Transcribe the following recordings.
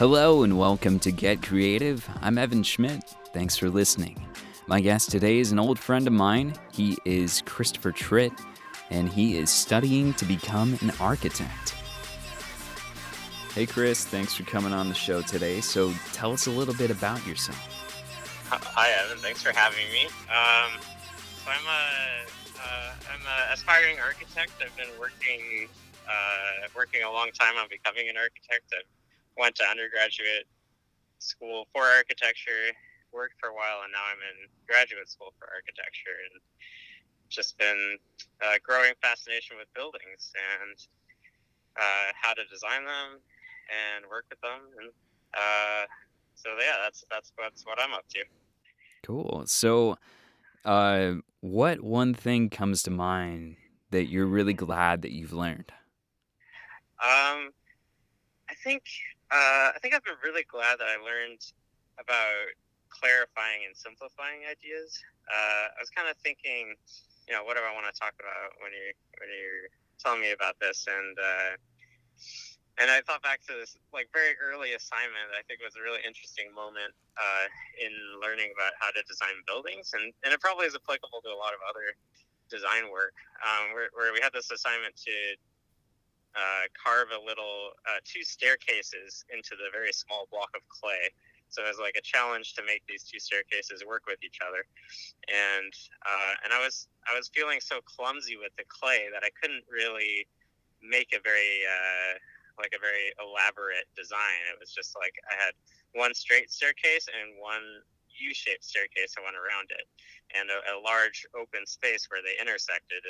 Hello and welcome to Get Creative. I'm Evan Schmidt. Thanks for listening. My guest today is an old friend of mine. He is Christopher Tritt, and he is studying to become an architect. Hey Chris, thanks for coming on the show today. So tell us a little bit about yourself. Hi Evan, thanks for having me. I'm a aspiring architect. I've been working a long time on becoming an architect. I went to undergraduate school for architecture, worked for a while, and now I'm in graduate school for architecture, and just been growing fascination with buildings and how to design them and work with them, and that's what I'm up to. Cool. So, what one thing comes to mind that you're really glad that you've learned? I think I've been really glad that I learned about clarifying and simplifying ideas. I was kind of thinking, what do I want to talk about when you're telling me about this, and I thought back to this very early assignment that I think was a really interesting moment in learning about how to design buildings, and it probably is applicable to a lot of other design work, where we had this assignment to carve two staircases into the very small block of clay. So it was like a challenge to make these two staircases work with each other, and I was feeling so clumsy with the clay that I couldn't really make a very elaborate design. It was just like I had one straight staircase and one U-shaped staircase that went around it, and a large open space where they intersected.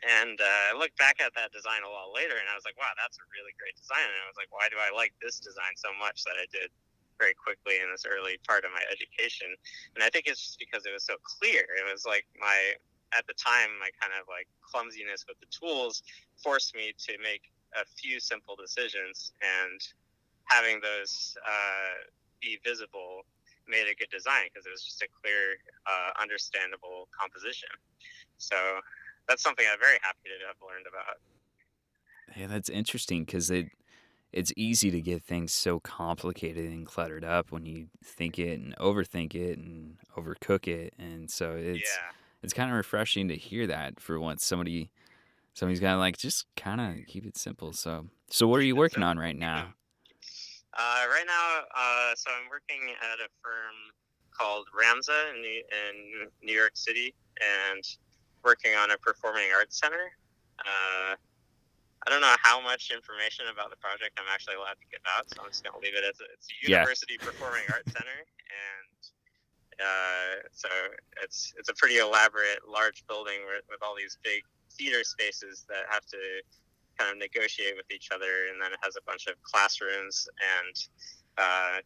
And I looked back at that design a lot later, and I was like, wow, that's a really great design. And I was like, why do I like this design so much that I did very quickly in this early part of my education? And I think it's just because it was so clear. It was like at the time, my kind of clumsiness with the tools forced me to make a few simple decisions, and having those be visible made a good design because it was just a clear, understandable composition. So that's something I'm very happy to have learned about. Yeah, that's interesting because it's easy to get things so complicated and cluttered up when you think it and overthink it and overcook it, and so it's kind of refreshing to hear that for once somebody's got just kind of keep it simple. So what are you working on right now? Right now, so I'm working at a firm called Ramza in New York City, and working on a performing arts center. I don't know how much information about the project I'm actually allowed to give out, so I'm just going to leave it as it's a university performing arts center, and so it's a pretty elaborate, large building with all these big theater spaces that have to kind of negotiate with each other, and then it has a bunch of classrooms and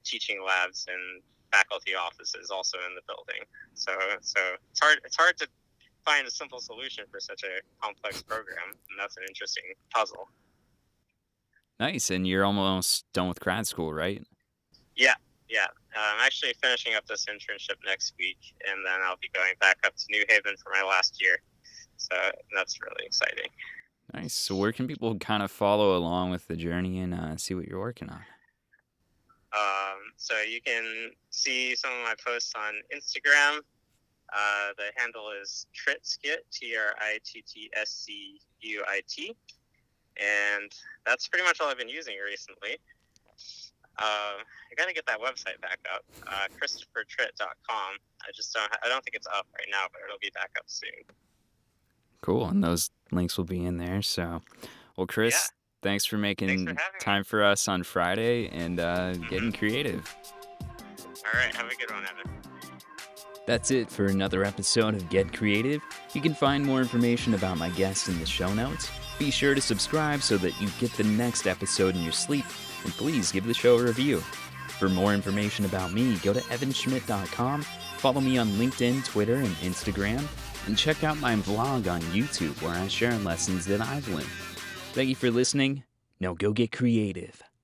teaching labs and faculty offices also in the building. So it's hard to find a simple solution for such a complex program, and that's an interesting puzzle. Nice, and you're almost done with grad school, right? Yeah. I'm actually finishing up this internship next week, and then I'll be going back up to New Haven for my last year. So that's really exciting. Nice. So where can people kind of follow along with the journey and see what you're working on? So you can see some of my posts on Instagram. The handle is Trittscuit, TRITTSCUIT, and that's pretty much all I've been using recently. I gotta get that website back up, ChristopherTritt.com. I don't think it's up right now, but it'll be back up soon. Cool, and those links will be in there. So, well, Chris, thanks for making time for us on Friday and getting creative. All right, have a good one, Evan. That's it for another episode of Get Creative. You can find more information about my guests in the show notes. Be sure to subscribe so that you get the next episode in your sleep, and please give the show a review. For more information about me, go to evanschmidt.com, follow me on LinkedIn, Twitter, and Instagram, and check out my vlog on YouTube where I share lessons that I've learned. Thank you for listening. Now go get creative.